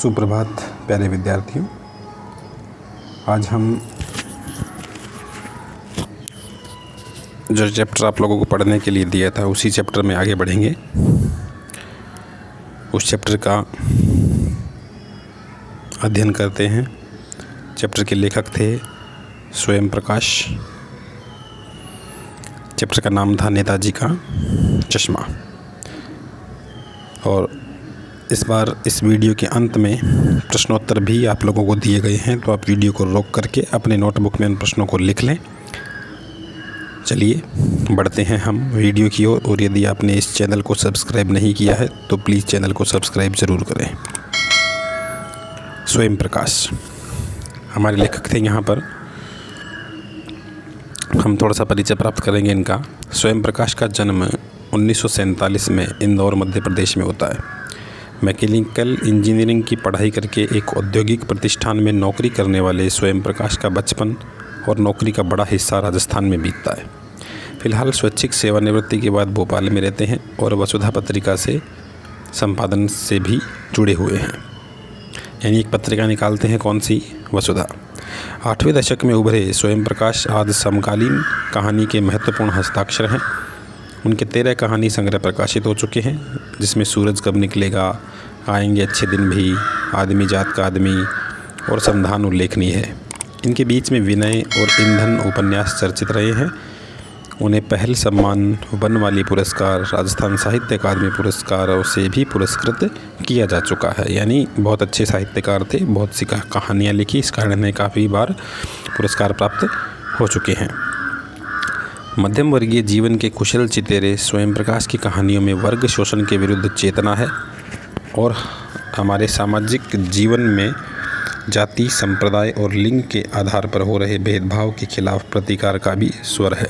सुप्रभात प्यारे विद्यार्थियों। आज हम जो चैप्टर आप लोगों को पढ़ने के लिए दिया था उसी चैप्टर में आगे बढ़ेंगे। उस चैप्टर का अध्ययन करते हैं। चैप्टर के लेखक थे स्वयं प्रकाश। चैप्टर का नाम था नेताजी का चश्मा। और इस बार इस वीडियो के अंत में प्रश्नोत्तर भी आप लोगों को दिए गए हैं, तो आप वीडियो को रोक करके अपने नोटबुक में उन प्रश्नों को लिख लें। चलिए बढ़ते हैं हम वीडियो की ओर। और यदि आपने इस चैनल को सब्सक्राइब नहीं किया है तो प्लीज़ चैनल को सब्सक्राइब ज़रूर करें। स्वयं प्रकाश हमारे लेखक थे। यहाँ पर हम थोड़ा सा परिचय प्राप्त करेंगे इनका। स्वयं प्रकाश का जन्म 1947 में इंदौर मध्य प्रदेश में होता है। मैकेनिकल इंजीनियरिंग की पढ़ाई करके एक औद्योगिक प्रतिष्ठान में नौकरी करने वाले स्वयं प्रकाश का बचपन और नौकरी का बड़ा हिस्सा राजस्थान में बीतता है। फिलहाल स्वैच्छिक सेवानिवृत्ति के बाद भोपाल में रहते हैं और वसुधा पत्रिका से संपादन से भी जुड़े हुए हैं। यानी एक पत्रिका निकालते हैं, कौन सी? वसुधा। 8वें दशक में उभरे स्वयं प्रकाश आज समकालीन कहानी के महत्वपूर्ण हस्ताक्षर हैं। उनके 13 कहानी संग्रह प्रकाशित हो चुके हैं, जिसमें सूरज कब निकलेगा, आएंगे अच्छे दिन भी, आदमी जात का आदमी और संधान उल्लेखनीय है। इनके बीच में विनय और ईंधन उपन्यास चर्चित रहे हैं। उन्हें पहल सम्मान, वनमाली पुरस्कार, राजस्थान साहित्य अकादमी पुरस्कारों से भी पुरस्कृत किया जा चुका है। यानी बहुत अच्छे साहित्यकार थे, बहुत सी कहानियाँ लिखी, इस कारण इन्हें काफ़ी बार पुरस्कार प्राप्त हो चुके हैं। मध्यम वर्गीय जीवन के कुशल चितेरे स्वयं प्रकाश की कहानियों में वर्ग शोषण के विरुद्ध चेतना है और हमारे सामाजिक जीवन में जाति, संप्रदाय और लिंग के आधार पर हो रहे भेदभाव के खिलाफ प्रतिकार का भी स्वर है।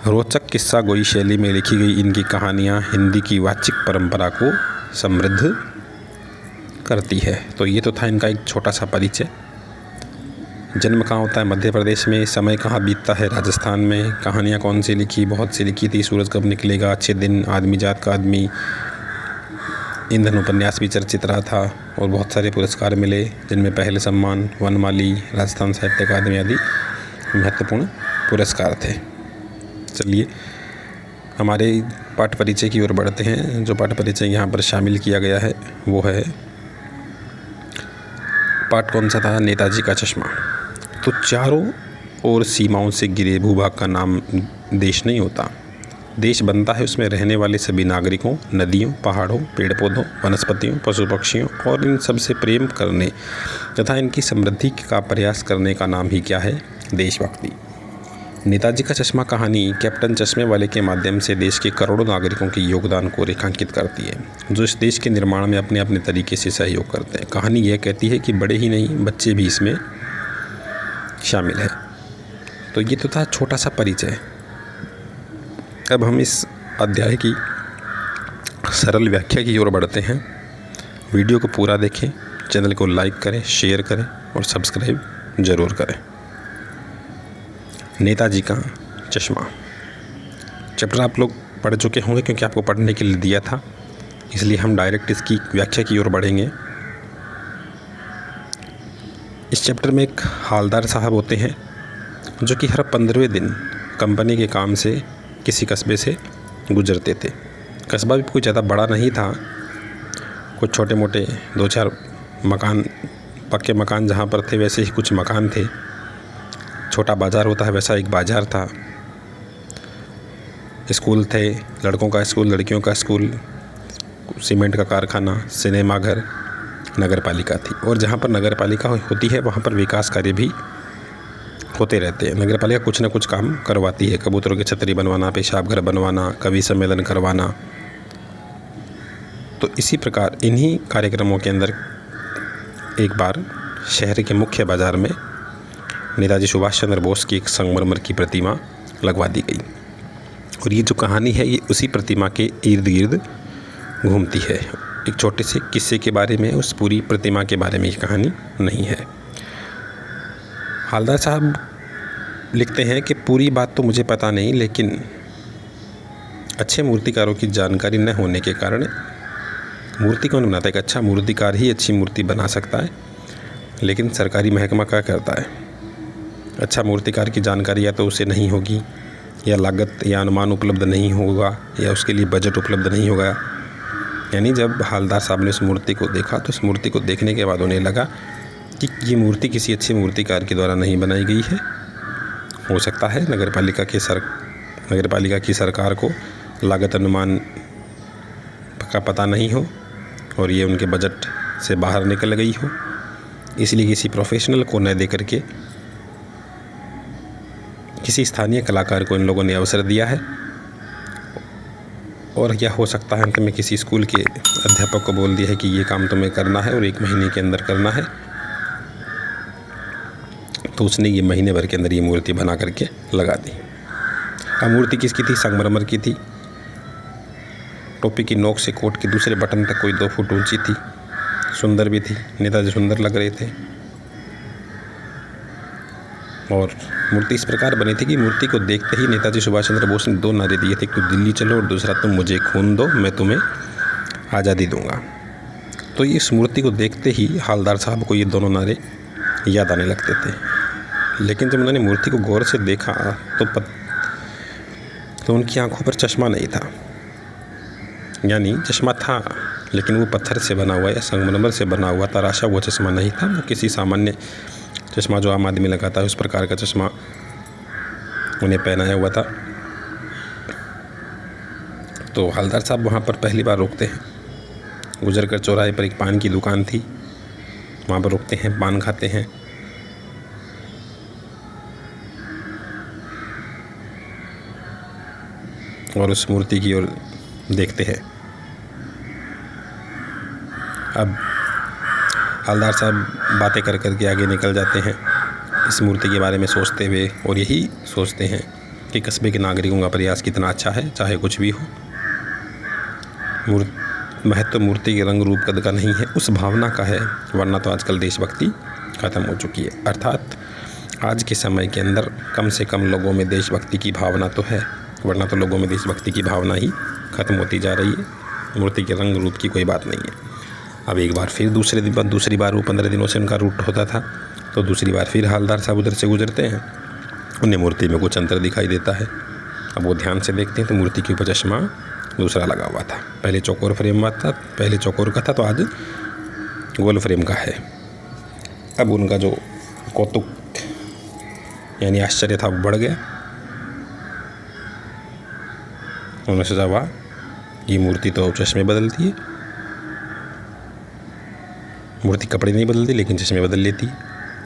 रोचक किस्सा गोई शैली में लिखी गई इनकी कहानियाँ हिंदी की वाचिक परंपरा को समृद्ध करती है। तो ये तो था इनका एक छोटा सा परिचय। जन्म कहाँ होता है? मध्य प्रदेश में। समय कहाँ बीतता है? राजस्थान में। कहानियाँ कौन सी लिखी? बहुत सी लिखी थी। सूरज कब निकलेगा, अच्छे दिन, आदमी जात का आदमी, ईंधन उपन्यास भी चर्चित रहा था और बहुत सारे पुरस्कार मिले, जिनमें पहले सम्मान, वनमाली, राजस्थान साहित्य अकादमी आदि महत्वपूर्ण पुरस्कार थे। चलिए हमारे पाठ परिचय की ओर बढ़ते हैं। जो पाठ परिचय यहाँ पर शामिल किया गया है वो है, पाठ कौन सा था? नेताजी का चश्मा। तो चारों ओर सीमाओं से घिरे भूभाग का नाम देश नहीं होता। देश बनता है उसमें रहने वाले सभी नागरिकों, नदियों, पहाड़ों, पेड़ पौधों, वनस्पतियों, पशु पक्षियों और इन सब से प्रेम करने तथा इनकी समृद्धि का प्रयास करने का नाम ही क्या है? देशभक्ति। नेताजी का चश्मा कहानी कैप्टन चश्मे वाले के माध्यम से देश के करोड़ों नागरिकों के योगदान को रेखांकित करती है, जो इस देश के निर्माण में अपने अपने तरीके से सहयोग करते हैं। कहानी यह कहती है कि बड़े ही नहीं, बच्चे भी इसमें शामिल है। तो ये तो था छोटा सा परिचय। अब हम इस अध्याय की सरल व्याख्या की ओर बढ़ते हैं। वीडियो को पूरा देखें, चैनल को लाइक करें, शेयर करें और सब्सक्राइब ज़रूर करें। नेताजी का चश्मा चैप्टर आप लोग पढ़ चुके होंगे, क्योंकि आपको पढ़ने के लिए दिया था, इसलिए हम डायरेक्ट इसकी व्याख्या की ओर बढ़ेंगे। इस चैप्टर में एक हालदार साहब होते हैं जो कि हर 15वें दिन कंपनी के काम से किसी कस्बे से गुजरते थे। कस्बा भी कोई ज़्यादा बड़ा नहीं था, कुछ छोटे मोटे 2-4 मकान, पक्के मकान जहाँ पर थे वैसे ही कुछ मकान थे। छोटा बाज़ार होता है वैसा एक बाज़ार था। स्कूल थे, लड़कों का स्कूल, लड़कियों का स्कूल, सीमेंट का कारखाना, सिनेमा घर, नगर पालिका थी। और जहाँ पर नगर पालिका होती है वहाँ पर विकास कार्य भी होते रहते हैं। नगर पालिका कुछ ना कुछ काम करवाती है, कबूतरों की छतरी बनवाना, पेशाब घर बनवाना, कवि सम्मेलन करवाना। तो इसी प्रकार इन्हीं कार्यक्रमों के अंदर एक बार शहर के मुख्य बाज़ार में नेताजी सुभाष चंद्र बोस की एक संगमरमर की प्रतिमा लगवा दी गई। और ये जो कहानी है ये उसी प्रतिमा के इर्द गिर्द घूमती है। एक छोटे से किस्से के बारे में, उस पूरी प्रतिमा के बारे में ये कहानी नहीं है। हालदार साहब लिखते हैं कि पूरी बात तो मुझे पता नहीं, लेकिन अच्छे मूर्तिकारों की जानकारी न होने के कारण मूर्ति कौन बनाता है? एक अच्छा मूर्तिकार ही अच्छी मूर्ति बना सकता है, लेकिन सरकारी महकमा क्या करता है? अच्छा मूर्तिकार की जानकारी या तो उसे नहीं होगी, या लागत या अनुमान उपलब्ध नहीं होगा, या उसके लिए बजट उपलब्ध नहीं होगा। यानी जब हवलदार साहब ने उस मूर्ति को देखा तो उस मूर्ति को देखने के बाद उन्हें लगा कि ये मूर्ति किसी अच्छे मूर्तिकार के द्वारा नहीं बनाई गई है। हो सकता है नगरपालिका की सरकार को लागत अनुमान का पता नहीं हो और ये उनके बजट से बाहर निकल गई हो, इसलिए किसी प्रोफेशनल को न दे करके किसी स्थानीय कलाकार को इन लोगों ने अवसर दिया है। और यह हो सकता है अंत में किसी स्कूल के अध्यापक को बोल दिया है कि ये काम तुम्हें करना है और 1 महीने के अंदर करना है, तो उसने ये महीने भर के अंदर ये मूर्ति बना करके लगा दी। अब मूर्ति किसकी थी? संगमरमर की थी। टोपी की नोक से कोट के दूसरे बटन तक कोई 2 फुट ऊंची थी, सुंदर भी थी। नेताजी सुंदर लग रहे थे। और मूर्ति इस प्रकार बनी थी कि मूर्ति को देखते ही नेताजी सुभाष चंद्र बोस ने 2 नारे दिए थे, एक तो दिल्ली चलो और दूसरा तुम मुझे खून दो, मैं तुम्हें आज़ादी दूंगा। तो इस मूर्ति को देखते ही हवलदार साहब को ये दोनों नारे याद आने लगते थे। लेकिन जब उन्होंने मूर्ति को गौर से देखा तो उनकी आंखों पर चश्मा नहीं था। यानी चश्मा था लेकिन वो पत्थर से बना हुआ या संगमरमर से बना हुआ तराशा हुआ चश्मा नहीं था। वो किसी सामान्य चश्मा जो आम आदमी लगाता है उस प्रकार का चश्मा उन्हें पहनाया हुआ था। तो हवलदार साहब वहाँ पर पहली बार रुकते हैं। गुजरकर चौराहे पर एक पान की दुकान थी, वहाँ पर रुकते हैं, पान खाते हैं। और उस मूर्ति की ओर देखते हैं। अब हवलदार साहब बातें कर कर के आगे निकल जाते हैं इस मूर्ति के बारे में सोचते हुए, और यही सोचते हैं कि कस्बे के नागरिकों का प्रयास कितना अच्छा है, चाहे कुछ भी हो। महत्व मूर्ति के रंग रूप कद का नहीं है, उस भावना का है, वरना तो आजकल देशभक्ति ख़त्म हो चुकी है। अर्थात आज के समय के अंदर कम से कम लोगों में देशभक्ति की भावना तो है, वरना तो लोगों में देशभक्ति की भावना ही ख़त्म होती जा रही है। मूर्ति के रंग रूप की कोई बात नहीं है। अब एक बार फिर दूसरी बार वो 15 दिनों से उनका रूट होता था, तो दूसरी बार फिर हवलदार साहब उधर से गुजरते हैं। उन्हें मूर्ति में कुछ अंतर दिखाई देता है। अब वो ध्यान से देखते हैं तो मूर्ति के ऊपर चश्मा दूसरा लगा हुआ था। पहले चौकोर फ्रेम का था, तो आज गोल फ्रेम का है। अब उनका जो कौतुक यानी आश्चर्य था वो बढ़ गया। उन्होंने सोचा, वाह, ये मूर्ति तो चश्मे बदलती है। मूर्ति कपड़े नहीं बदलती लेकिन चश्मे बदल लेती।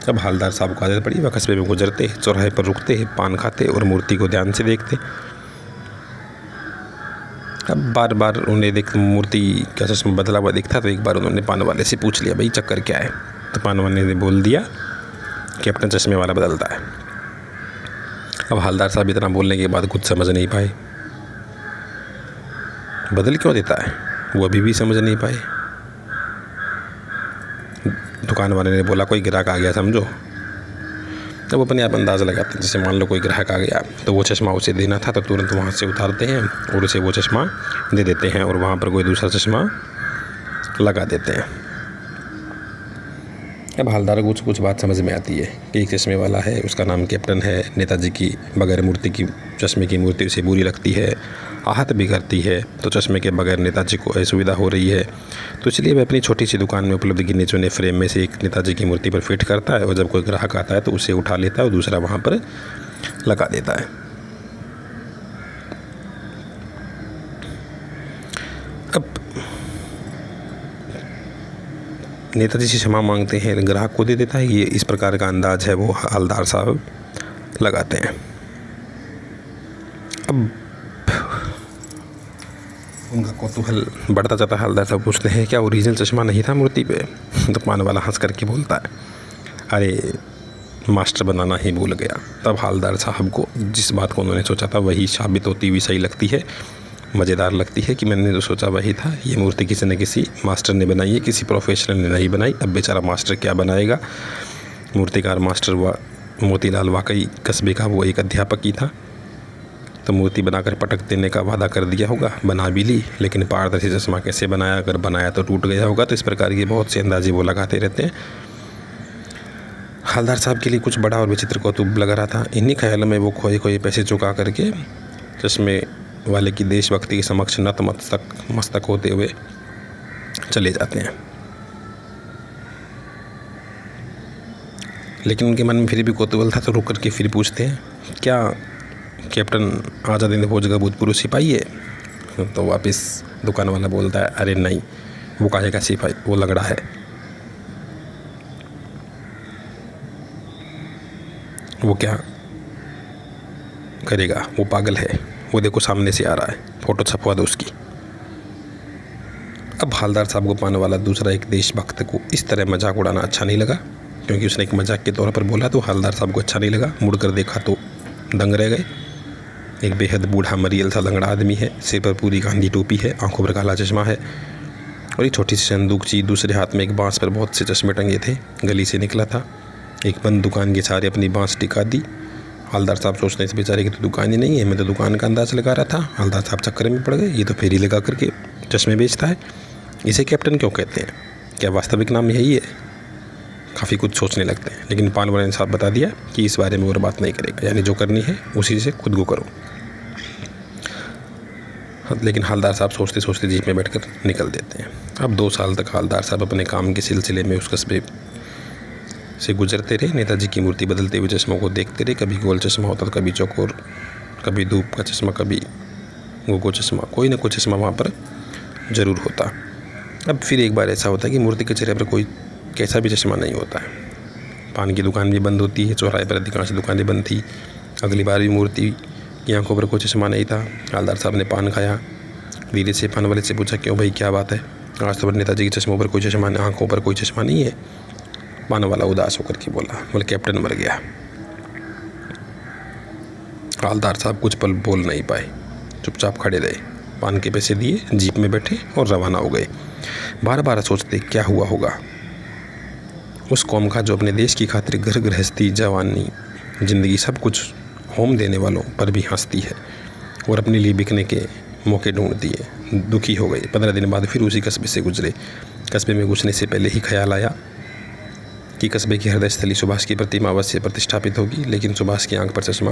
अब हवलदार साहब को आदत पड़ी, वह कस्बे में गुजरते, चौराहे पर रुकते, पान खाते और मूर्ति को ध्यान से देखते। अब बार बार उन्हें मूर्ति का चश्मा बदला हुआ दिखता, तो एक बार उन्होंने पान वाले से पूछ लिया, भाई चक्कर क्या है? तो पान वाले ने बोल दिया कि अपना चश्मे वाला बदलता है। अब हवलदार साहब इतना बोलने के बाद कुछ समझ नहीं पाए, बदल क्यों देता है, वो अभी भी समझ नहीं पाए। दुकान वाले ने बोला, कोई ग्राहक आ गया समझो। तब अपने आप अंदाज़ा लगाते हैं, जैसे मान लो कोई ग्राहक आ गया तो वो चश्मा उसे देना था, तो तुरंत वहाँ से उतारते हैं और उसे वो चश्मा दे देते हैं और वहाँ पर कोई दूसरा चश्मा लगा देते हैं। अब हवलदार को कुछ बात समझ में आती है कि एक चश्मे वाला है, उसका नाम कैप्टन है। नेताजी की बगैर मूर्ति की चश्मे की मूर्ति उसे बुरी लगती है, आहत भी करती है, तो चश्मे के बगैर नेताजी को असुविधा हो रही है। तो इसलिए वह अपनी छोटी सी दुकान में उपलब्ध गिने चुने फ्रेम में से एक नेताजी की मूर्ति पर फिट करता है, और जब कोई ग्राहक आता है तो उसे उठा लेता है और दूसरा वहाँ पर लगा देता है। अब नेताजी से क्षमा मांगते हैं, ग्राहक को दे देता है। ये इस प्रकार का अंदाज है वो हवलदार साहब लगाते हैं। अब उनका कौतूहल बढ़ता जाता है। हवलदार साहब पूछते हैं, क्या ओरिजिनल चश्मा नहीं था मूर्ति पे? तो पान वाला हंस करके बोलता है, अरे मास्टर बनाना ही भूल गया। तब हवलदार साहब को जिस बात को उन्होंने सोचा था वही साबित होती हुई सही लगती है, मज़ेदार लगती है कि मैंने जो सोचा वही था। ये मूर्ति किसी न किसी मास्टर ने बनाई है, किसी प्रोफेशनल ने नहीं बनाई। अब बेचारा मास्टर क्या बनाएगा? मूर्तिकार मास्टर मोतीलाल वाकई कस्बे का वो एक अध्यापक ही था। तो मूर्ति बनाकर पटक देने का वादा कर दिया होगा, बना भी ली, लेकिन पारदर्शी चश्मा कैसे बनाया, अगर बनाया तो टूट गया होगा। तो इस प्रकार की बहुत सी अंदाजे वो लगाते रहते हैं। हवलदार साहब के लिए कुछ बड़ा और विचित्र कौतूहल लग रहा था। इन्हीं ख्यालों में वो खोए खोए पैसे चुका करके चश्मे वाले की देशभक्ति के समक्ष नतमस्तक होते हुए चले जाते हैं। लेकिन उनके मन में फिर भी कौतूहल था, तो रुक करके फिर पूछते हैं, क्या कैप्टन आज़ाद हिंद फौज का भूतपूर्व सिपाही है? तो वापस दुकान वाला बोलता है, अरे नहीं, वो काहे का सिपाही, वो लंगड़ा है। वो क्या करेगा, वो पागल है, वो देखो सामने से आ रहा है, फ़ोटो छपवा दो उसकी। अब हवलदार साहब को पाने वाला दूसरा एक देशभक्त को इस तरह मजाक उड़ाना अच्छा नहीं लगा, क्योंकि उसने एक मजाक के तौर पर बोला तो हवलदार साहब को अच्छा नहीं लगा। मुड़कर देखा तो दंग रह गए। एक बेहद बूढ़ा मरियल सा लंगड़ा आदमी है, सिर पर पूरी गांधी टोपी है, आंखों पर काला चश्मा है और एक छोटी सी संदूकची, दूसरे हाथ में एक बांस पर बहुत से चश्मे टंगे थे, गली से निकला था। एक बंद दुकान के सहारे अपनी बांस टिका दी। हवलदार साहब सोचते हैं इस बेचारे की तो दुकान ही नहीं है, मैं तो दुकान का अंदाज़ लगा रहा था। हवलदार साहब चक्कर में पड़ गए, ये तो फेरी लगा करके चश्मे बेचता है, इसे कैप्टन क्यों कहते हैं, क्या वास्तविक नाम यही है? काफ़ी कुछ सोचने लगते हैं, लेकिन पानवाला ने साहब बता दिया कि इस बारे में और बात नहीं करेगा, यानी जो करनी है उसी से खुद को करो। लेकिन हवलदार साहब सोचते सोचते जीप में बैठकर निकल देते हैं। अब 2 साल तक हवलदार साहब अपने काम के सिलसिले में उस कस्बे से गुजरते रहे। नेताजी की मूर्ति बदलते हुए चश्मों को देखते रहे। कभी गोल चश्मा होता तो कभी चौकोर, कभी धूप का चश्मा, कभी गोगो चश्मा, कोई ना कोई चश्मा वहाँ पर ज़रूर होता। अब फिर एक बार ऐसा होता है कि मूर्ति के चेहरे पर कोई कैसा भी चश्मा नहीं होता है। पान की दुकान भी बंद होती है, चौराहे पर अधिकांश दुकानें बंद थी। अगली बार भी मूर्ति की आंखों पर कोई चश्मा नहीं था। हवलदार साहब ने पान खाया, धीरे से पान वाले से पूछा, क्यों भाई क्या बात है, आज तो नेताजी के चश्मों पर कोई चश्मा, आंखों पर कोई चश्मा नहीं है। पान वाला उदास होकर के बोले कैप्टन मर गया। हवलदार साहब कुछ पल बोल नहीं पाए, चुपचाप खड़े रहे, पान के पैसे दिए, जीप में बैठे और रवाना हो गए। बार बार सोचते क्या हुआ होगा उस कौम का जो अपने देश की खातिर घर गृहस्थी, जवानी, ज़िंदगी सब कुछ होम देने वालों पर भी हंसती है और अपने लिए बिकने के मौके ढूंढती है। दुखी हो गए। 15 दिन बाद फिर उसी कस्बे से गुजरे। कस्बे में घुसने से पहले ही ख्याल आया कि कस्बे की हृदय स्थली सुभाष की प्रतिमा अवश्य प्रतिष्ठापित होगी, लेकिन सुभाष की आंख पर चश्मा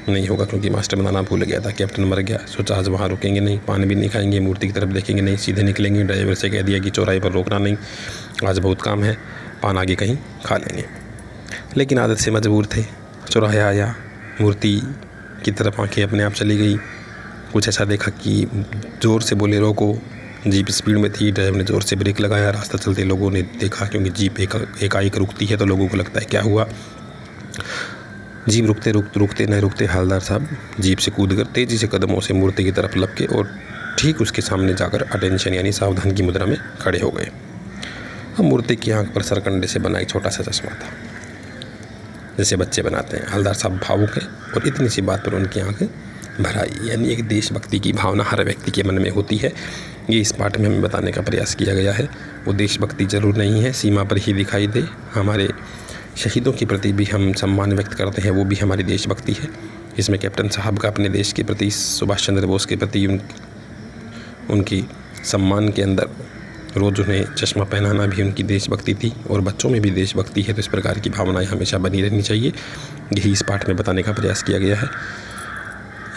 नहीं होगा, क्योंकि मास्टर बनाना भूल गया था। कैप्टन मर गया। सोचा आज वहाँ रुकेंगे नहीं, पान भी नहीं खाएंगे, मूर्ति की तरफ देखेंगे नहीं, सीधे निकलेंगे। ड्राइवर से कह दिया कि चौराहे पर रोकना नहीं, आज बहुत काम है, पान आगे कहीं खा लेंगे। लेकिन आदत से मजबूर थे। चौराहे आया, मूर्ति की तरफ आंखें अपने आप चली गई। कुछ ऐसा देखा कि ज़ोर से बोले रोको। जीप स्पीड में थी, ड्राइवर ने ज़ोर से ब्रेक लगाया। रास्ता चलते लोगों ने देखा, क्योंकि जीप एकाएक रुकती है तो लोगों को लगता है क्या हुआ। जीप रुकते न रुकते हवलदार साहब जीप से कूदकर तेज़ी से कदमों से मूर्ति की तरफ लपके और ठीक उसके सामने जाकर अटेंशन यानी सावधान की मुद्रा में खड़े हो गए। अब मूर्ति की आंख पर सरकंडे से बना एक छोटा सा चश्मा था, जैसे बच्चे बनाते हैं। हवलदार साहब भावुक हैं और इतनी सी बात पर उनकी आंखें भर आई। यानी एक देशभक्ति की भावना हर व्यक्ति के मन में होती है। ये इस पाठ में हमें बताने का प्रयास किया गया है। वो देशभक्ति जरूर नहीं है सीमा पर ही दिखाई दे, हमारे शहीदों के प्रति भी हम सम्मान व्यक्त करते हैं, वो भी हमारी देशभक्ति है। इसमें कैप्टन साहब का अपने देश के प्रति, सुभाष चंद्र बोस के प्रति उनकी सम्मान के अंदर रोज़ उन्हें चश्मा पहनाना भी उनकी देशभक्ति थी और बच्चों में भी देशभक्ति है। तो इस प्रकार की भावनाएं हमेशा बनी रहनी चाहिए। यही इस पाठ में बताने का प्रयास किया गया है।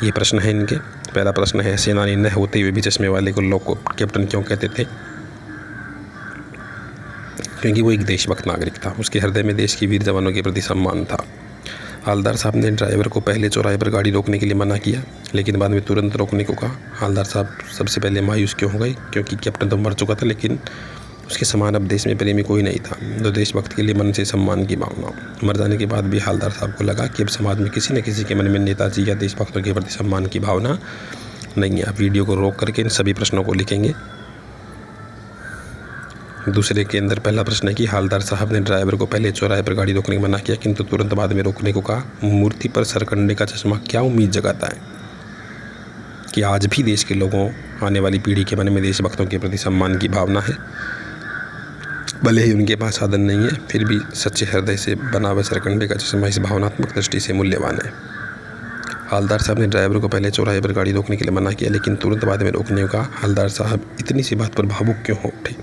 ये प्रश्न है इनके। पहला प्रश्न है, सेनानी न होते हुए भी चश्मे वाले को लोग को कैप्टन क्यों कहते थे? क्योंकि वो एक देशभक्त नागरिक था, उसके हृदय में देश के वीर जवानों के प्रति सम्मान था। हवलदार साहब ने ड्राइवर को पहले चौराहे पर गाड़ी रोकने के लिए मना किया, लेकिन बाद में तुरंत रोकने को कहा। हवलदार साहब सबसे पहले मायूस क्यों हो गए? क्योंकि कैप्टन तो मर चुका था, लेकिन उसके समान अब देश में प्रेमी कोई नहीं था। तो देशभक्त के लिए मन से सम्मान की भावना। मर जाने के बाद भी हवलदार साहब को लगा कि अब समाज में किसी न किसी के मन में नेताजी या देशभक्तों के प्रति सम्मान की भावना नहीं है। आप वीडियो को रोक करके इन सभी प्रश्नों को लिखेंगे। दूसरे के अंदर पहला प्रश्न है कि हवलदार साहब ने ड्राइवर को पहले चौराहे पर गाड़ी रोकने को मना किया, किंतु तुरंत बाद में रोकने को कहा। मूर्ति पर सरकंडे का चश्मा क्या उम्मीद जगाता है कि आज भी देश के लोगों, आने वाली पीढ़ी के मन में देशभक्तों के प्रति सम्मान की भावना है। भले ही उनके पास साधन नहीं है, फिर भी सच्चे हृदय से बना हुआ सरकंडे का चश्मा इस भावनात्मक दृष्टि से मूल्यवान है। हवलदार साहब ने ड्राइवर को पहले चौराहे पर गाड़ी रोकने के लिए मना किया, लेकिन तुरंत बाद में रोकने का। हवलदार साहब इतनी सी बात पर भावुक क्यों हो उठे?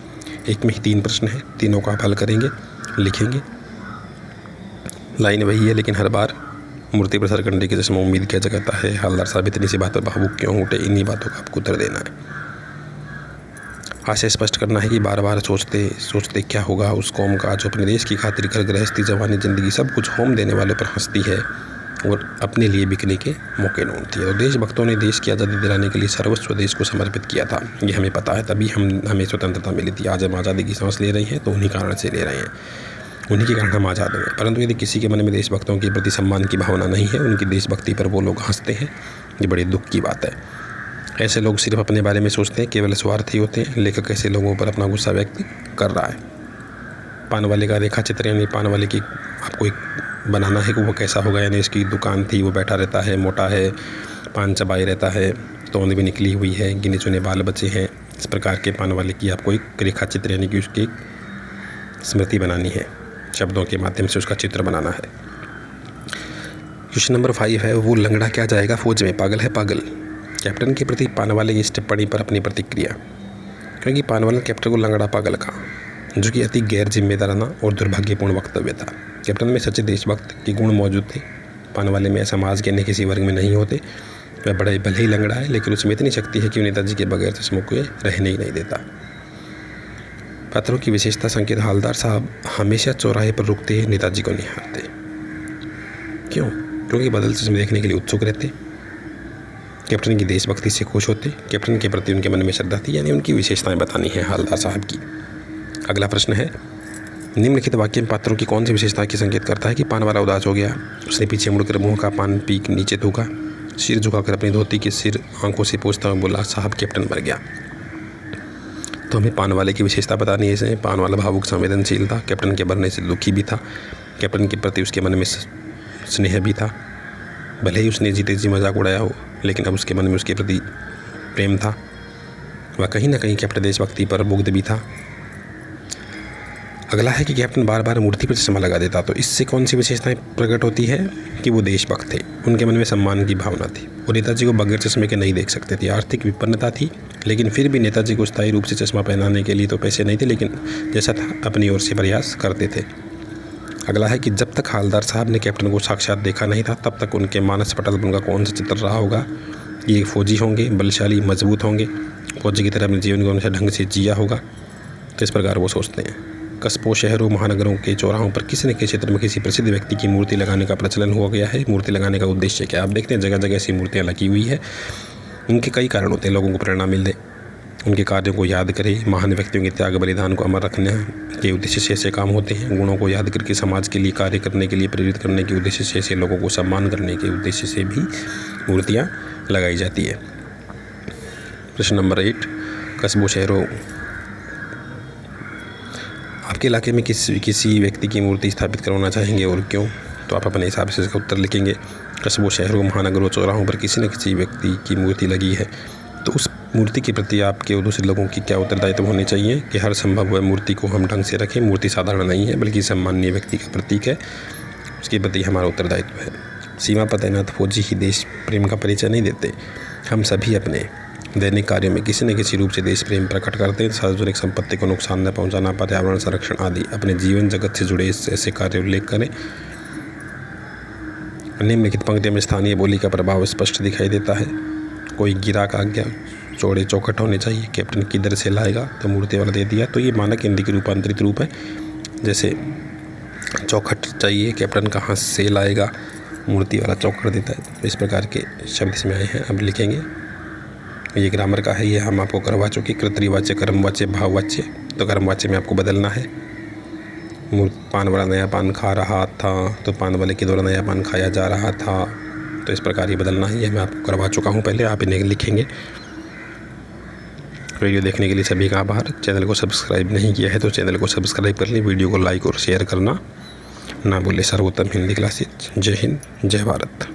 एक में ही 3 प्रश्न हैं, तीनों का आप हल करेंगे, लिखेंगे। लाइन वही है, लेकिन हर बार मूर्ति पर सरकंडे के चश्मा उम्मीद क्या जगाता है। हवलदार साहब इतनी सी बात पर भावुक क्यों उठे? इन्हीं बातों का आपको उत्तर देना है। आज से स्पष्ट करना है कि बार बार सोचते सोचते क्या होगा उस कौम का जो अपने देश की खातिर घर गृहस्थी, जवानी, ज़िंदगी सब कुछ होम देने वालों पर हंसती है और अपने लिए बिकने के मौके ढूंढती है। और देशभक्तों ने देश की आज़ादी दिलाने के लिए सर्वस्व देश को समर्पित किया था, ये हमें पता है। तभी हमें स्वतंत्रता मिली थी। आज हम आज़ादी की सांस ले रहे हैं तो उन्हीं कारण से ले रहे हैं, उन्हीं के कारण हम आज़ाद हुए। परंतु यदि किसी के मन में देशभक्तों के प्रति सम्मान की भावना नहीं है, उनकी देशभक्ति पर वो लोग हंसते हैं, ये बड़े दुख की बात है। ऐसे लोग सिर्फ अपने बारे में सोचते हैं, केवल स्वार्थी होते हैं। लेखक ऐसे लोगों पर अपना गुस्सा व्यक्त कर रहा है। पान वाले का रेखा चित्र, यानी पान वाले की आपको एक बनाना है कि वो कैसा होगा। यानी इसकी दुकान थी, वो बैठा रहता है, मोटा है, पान चबाए रहता है, तोंद भी निकली हुई है, गिने चुने बाल बचे हैं। इस प्रकार के पान वाले की आपको एक रेखा चित्र, यानी कि उसकी स्मृति बनानी है, शब्दों के माध्यम से उसका चित्र बनाना है। क्वेश्चन नंबर 5 है, वो लंगड़ा क्या जाएगा फौज में, पागल है पागल। कैप्टन के प्रति पानवाले की इस टिप्पणी पर अपनी प्रतिक्रिया। क्योंकि पानवाले कैप्टन को लंगड़ा पागल कहा, जो कि अति गैर जिम्मेदाराना और दुर्भाग्यपूर्ण वक्तव्य था। कैप्टन में सच्चे देशभक्त के गुण मौजूद थे। पानवाले में समाज के अन्य किसी वर्ग में नहीं होते। वह बड़े भले ही लंगड़ा है, लेकिन उसमें इतनी शक्ति है कि नेताजी के बगैर चश्मों को रहने ही नहीं देता। पात्रों की विशेषता संकेत, हवलदार साहब हमेशा चौराहे पर रुकते, नेताजी को निहारते। क्यों? क्योंकि बदलते चश्मे देखने के लिए उत्सुक रहते। कैप्टन की देशभक्ति से खुश होते। कैप्टन के प्रति उनके मन में श्रद्धा थी, यानी उनकी विशेषताएं बतानी है हवलदार साहब की। अगला प्रश्न है, निम्नलिखित वाक्य में पात्रों की कौन सी विशेषता की संकेत करता है कि पान वाला उदास हो गया? उसने पीछे मुड़कर मुंह का पान पी नीचे थूका, सिर झुकाकर अपनी धोती के सिर आंखों से पोंछता हुआ बोला, साहब कैप्टन मर गया। तो हमें पान वाले की विशेषता बतानी है। इसमें पान वाला भावुक संवेदनशील था, कैप्टन के मरने से दुखी भी था, कैप्टन के प्रति उसके मन में स्नेह भी था। भले ही उसने जीते जी मजाक उड़ाया हो, लेकिन अब उसके मन में उसके प्रति प्रेम था। वह कहीं ना कहीं कैप्टन देशभक्ति पर मुग्ध भी था। अगला है कि कैप्टन बार बार मूर्ति पर चश्मा लगा देता, तो इससे कौन सी विशेषताएं प्रकट होती है कि वो देशभक्त थे। उनके मन में सम्मान की भावना थी। वो नेताजी को बगैर चश्मे के नहीं देख सकते थे। आर्थिक विपन्नता थी, लेकिन फिर भी नेताजी को स्थायी रूप से चश्मा पहनाने के लिए तो पैसे नहीं थे, लेकिन जैसा था अपनी ओर से प्रयास करते थे। अगला है कि जब तक हवलदार साहब ने कैप्टन को साक्षात देखा नहीं था, तब तक उनके मानस पटल पर उनका कौन सा चित्र रहा होगा। ये फौजी होंगे, बलशाली, मजबूत होंगे, फौजी की तरह अपने जीवन को उनसे ढंग से जिया होगा। तो इस प्रकार वो सोचते हैं। कस्बों, शहरों, महानगरों के चौराहों पर किसी न किसी क्षेत्र में किसी प्रसिद्ध व्यक्ति की मूर्ति लगाने का प्रचलन हो गया है। मूर्ति लगाने का उद्देश्य क्या? आप देखते हैं जगह जगह ऐसी मूर्तियाँ लगी हुई है। इनके कई कारण होते हैं। लोगों को प्रेरणा मिले, उनके कार्यों को याद करें, महान व्यक्तियों के त्याग बलिदान को अमर रखने के उद्देश्य से ऐसे काम होते हैं। गुणों को याद करके समाज के लिए कार्य करने के लिए प्रेरित करने के उद्देश्य से, ऐसे लोगों को सम्मान करने के उद्देश्य से भी मूर्तियाँ लगाई जाती है। प्रश्न नंबर 8, कस्बों, शहरों, आपके इलाके में किसी व्यक्ति की मूर्ति स्थापित करवाना चाहेंगे और क्यों? तो आप अपने हिसाब से इसका उत्तर लिखेंगे। कस्बों, शहरों, महानगरों, चौराहों पर किसी न किसी व्यक्ति की मूर्ति लगी है, तो उस मूर्ति के प्रति आपके और दूसरे लोगों की क्या उत्तरदायित्व होने चाहिए कि हर संभव वह मूर्ति को हम ढंग से रखें। मूर्ति साधारण नहीं है, बल्कि सम्माननीय व्यक्ति का प्रतीक है, उसके प्रति हमारा उत्तरदायित्व है। सीमा पर तैनात फौजी ही देश प्रेम का परिचय नहीं देते। हम सभी अपने दैनिक कार्यों में किसी न किसी रूप से देश प्रेम प्रकट करते हैं। सार्वजनिक संपत्ति को नुकसान न पहुंचाना, पर्यावरण संरक्षण आदि अपने जीवन जगत से जुड़े ऐसे कार्य उल्लेख करें। निम्नलिखित पंक्तियों में स्थानीय बोली का प्रभाव स्पष्ट दिखाई देता है। कोई गिराक आ गया, चौड़े चौखट होने चाहिए, कैप्टन किधर से लाएगा, तो मूर्ति वाला दे दिया। तो ये मानक हिंदी की रूपांतरित रूप है। जैसे चौखट चाहिए, कैप्टन कहाँ से लाएगा, मूर्ति वाला चौखट देता है। तो इस प्रकार के शब्द इसमें आए हैं। अब लिखेंगे। ये ग्रामर का है, ये हम आपको करवा चुके। कर्तृवाच्य, कर्मवाच्य, भाववाच्य। तो कर्मवाच्य में आपको बदलना है। पान वाला नया पान खा रहा था, तो पान वाले के द्वारा नया पान खाया जा रहा था। तो इस प्रकार ये बदलना है। ये मैं आपको करवा चुका हूँ पहले, आप इन्हें लिखेंगे। वीडियो देखने के लिए सभी का आभार। चैनल को सब्सक्राइब नहीं किया है तो चैनल को सब्सक्राइब कर लें। वीडियो को लाइक और शेयर करना ना भूलें। सर्वोत्तम हिंदी क्लासेज। जय हिंद, जय भारत।